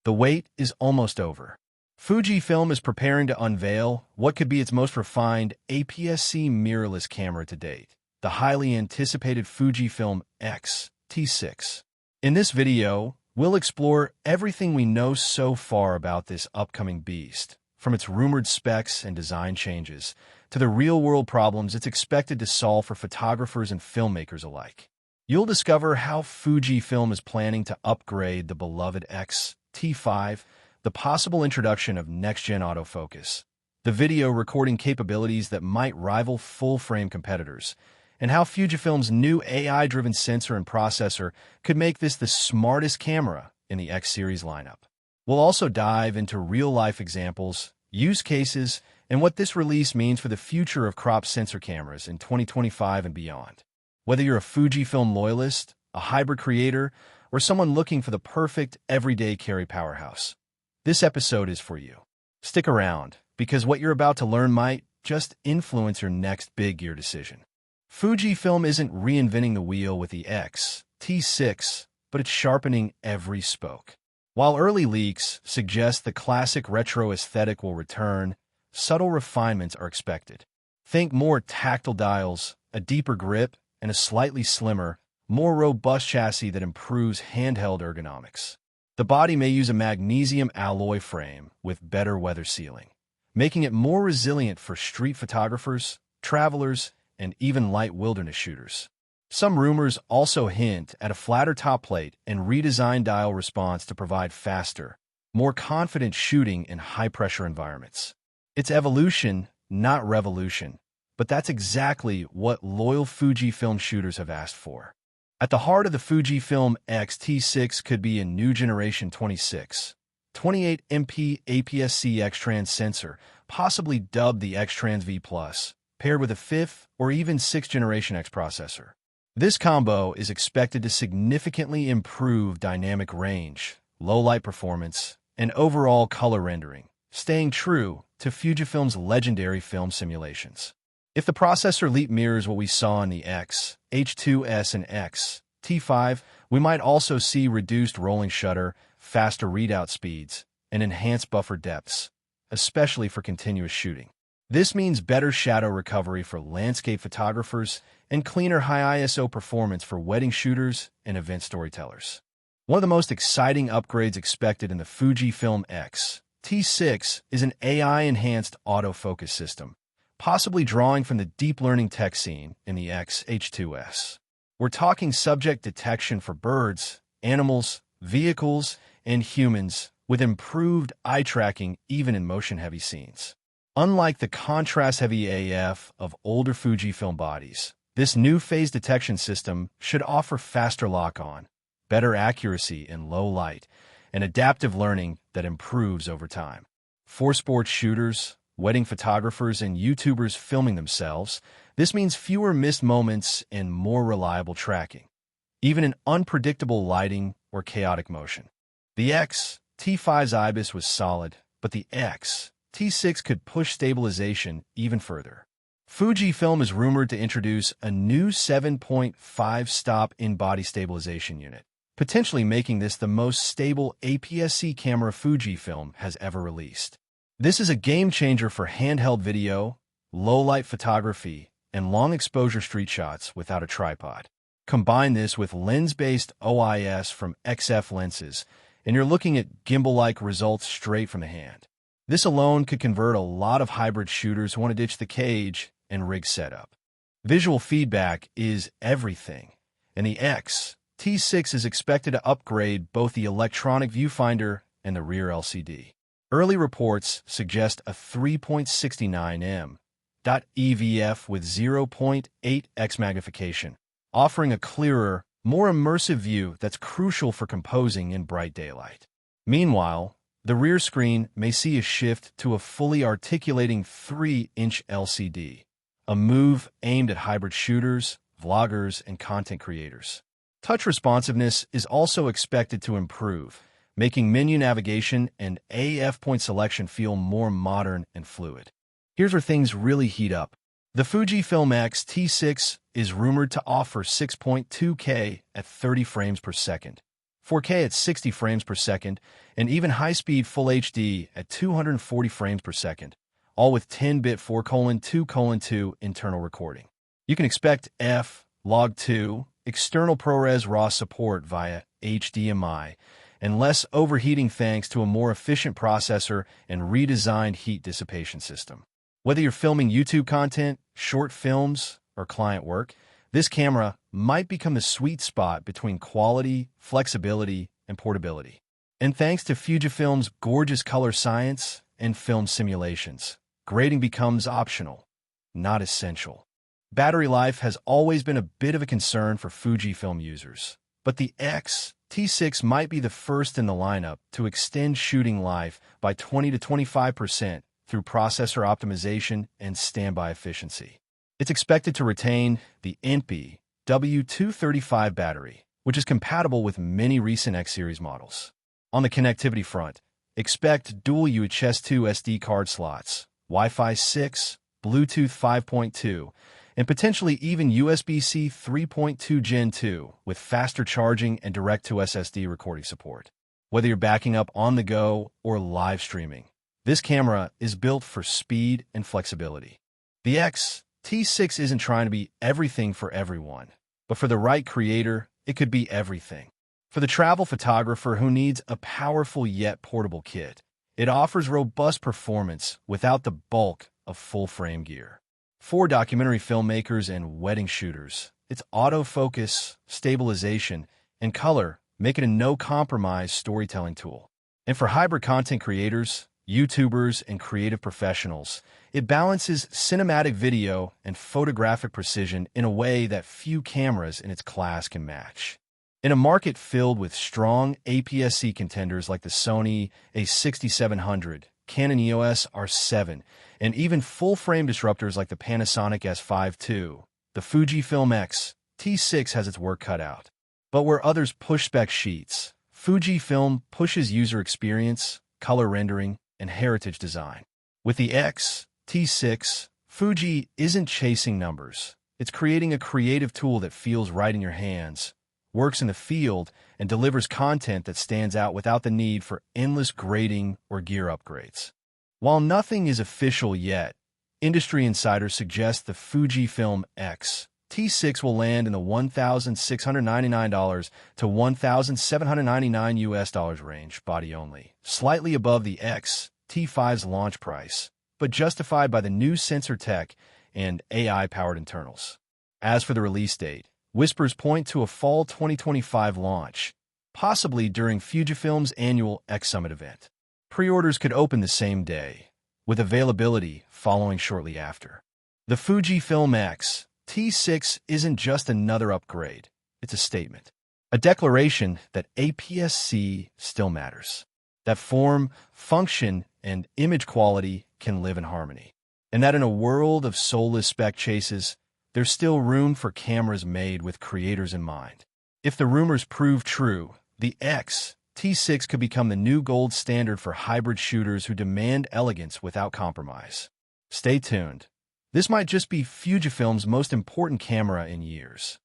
The wait is almost over. Fujifilm is preparing to unveil what could be its most refined APS-C mirrorless camera to date, the highly anticipated Fujifilm X-T6. In this video, we'll explore everything we know so far about this upcoming beast, from its rumored specs and design changes to the real-world problems it's expected to solve for photographers and filmmakers alike. You'll discover how Fujifilm is planning to upgrade the beloved X-T5, the possible introduction of next-gen autofocus, the video recording capabilities that might rival full-frame competitors, and how Fujifilm's new AI-driven sensor and processor could make this the smartest camera in the X series lineup. We'll also dive into real-life examples, use cases, and what this release means for the future of crop sensor cameras in 2025 and beyond. Whether you're a Fujifilm loyalist, a hybrid creator, or someone looking for the perfect everyday carry powerhouse, this episode is for you. Stick around, because what you're about to learn might just influence your next big gear decision. Fujifilm isn't reinventing the wheel with the X-T6, but it's sharpening every spoke. While early leaks suggest the classic retro aesthetic will return, subtle refinements are expected. Think more tactile dials, a deeper grip, and a slightly slimmer, more robust chassis that improves handheld ergonomics. The body may use a magnesium alloy frame with better weather sealing, making it more resilient for street photographers, travelers, and even light wilderness shooters. Some rumors also hint at a flatter top plate and redesigned dial response to provide faster, more confident shooting in high-pressure environments. It's evolution, not revolution, but that's exactly what loyal Fujifilm shooters have asked for. At the heart of the Fujifilm X-T6 could be a new generation 26, 28MP APS-C X-Trans sensor, possibly dubbed the X-Trans V+, paired with a 5th or even 6th generation X processor. This combo is expected to significantly improve dynamic range, low-light performance, and overall color rendering, staying true to Fujifilm's legendary film simulations. If the processor leap mirrors what we saw in the X, H2S, and X-T5, we might also see reduced rolling shutter, faster readout speeds, and enhanced buffer depths, especially for continuous shooting. This means better shadow recovery for landscape photographers and cleaner high ISO performance for wedding shooters and event storytellers. One of the most exciting upgrades expected in the Fujifilm X-T6 is an AI-enhanced autofocus system, possibly drawing from the deep learning tech scene in the X-H2S. We're talking subject detection for birds, animals, vehicles, and humans, with improved eye tracking even in motion-heavy scenes. Unlike the contrast-heavy AF of older Fujifilm bodies, this new phase detection system should offer faster lock-on, better accuracy in low light, and adaptive learning that improves over time. For sports shooters, wedding photographers, and YouTubers filming themselves, this means fewer missed moments and more reliable tracking, even in unpredictable lighting or chaotic motion. The X-T5's IBIS was solid, but the X-T6 could push stabilization even further. Fujifilm is rumored to introduce a new 7.5-stop in-body stabilization unit, potentially making this the most stable APS-C camera Fujifilm has ever released. This is a game-changer for handheld video, low-light photography, and long-exposure street shots without a tripod. Combine this with lens-based OIS from XF lenses, and you're looking at gimbal-like results straight from the hand. This alone could convert a lot of hybrid shooters who want to ditch the cage and rig setup. Visual feedback is everything, and the X-T6 is expected to upgrade both the electronic viewfinder and the rear LCD. Early reports suggest a 3.69 EVF with 0.8x magnification, offering a clearer, more immersive view that's crucial for composing in bright daylight. Meanwhile, the rear screen may see a shift to a fully articulating 3-inch LCD, a move aimed at hybrid shooters, vloggers, and content creators. Touch responsiveness is also expected to improve, making menu navigation and AF point selection feel more modern and fluid. Here's where things really heat up. The Fujifilm X-T6 is rumored to offer 6.2K at 30 frames per second, 4K at 60 frames per second, and even high-speed Full HD at 240 frames per second, all with 10-bit 4:2:2 internal recording. You can expect F-Log2, external ProRes RAW support via HDMI, and less overheating thanks to a more efficient processor and redesigned heat dissipation system. Whether you're filming YouTube content, short films, or client work, this camera might become the sweet spot between quality, flexibility, and portability. And thanks to Fujifilm's gorgeous color science and film simulations, grading becomes optional, not essential. Battery life has always been a bit of a concern for Fujifilm users, but the X-T6 might be the first in the lineup to extend shooting life by 20 to 25% through processor optimization and standby efficiency. It's expected to retain the INPI W235 battery, which is compatible with many recent X-series models. On the connectivity front, expect dual UHS-2 SD card slots, Wi-Fi 6, Bluetooth 5.2, and potentially even USB-C 3.2 Gen 2 with faster charging and direct-to-SSD recording support. Whether you're backing up on the go or live streaming, this camera is built for speed and flexibility. The X-T6 isn't trying to be everything for everyone, but for the right creator, it could be everything. For the travel photographer who needs a powerful yet portable kit, it offers robust performance without the bulk of full-frame gear. For documentary filmmakers and wedding shooters, its autofocus, stabilization, and color make it a no-compromise storytelling tool. And for hybrid content creators, YouTubers, and creative professionals, it balances cinematic video and photographic precision in a way that few cameras in its class can match. In a market filled with strong APS-C contenders like the Sony a6700, Canon EOS R7, and even full-frame disruptors like the Panasonic S5 II, the Fujifilm X-T6 has its work cut out. But where others push spec sheets, Fujifilm pushes user experience, color rendering, and heritage design. With the X-T6, Fuji isn't chasing numbers. It's creating a creative tool that feels right in your hands, works in the field, and delivers content that stands out without the need for endless grading or gear upgrades. While nothing is official yet, industry insiders suggest the Fujifilm X-T6 will land in the $1,699 to $1,799 range, body only, slightly above the X-T5's launch price, but justified by the new sensor tech and AI-powered internals. As for the release date, whispers point to a fall 2025 launch, possibly during Fujifilm's annual X Summit event. Pre-orders could open the same day, with availability following shortly after. The Fujifilm X-T6 isn't just another upgrade, it's a statement. A declaration that APS-C still matters. That form, function, and image quality can live in harmony. And that in a world of soulless spec chases, there's still room for cameras made with creators in mind. If the rumors prove true, the X-T6 could become the new gold standard for hybrid shooters who demand elegance without compromise. Stay tuned. This might just be Fujifilm's most important camera in years.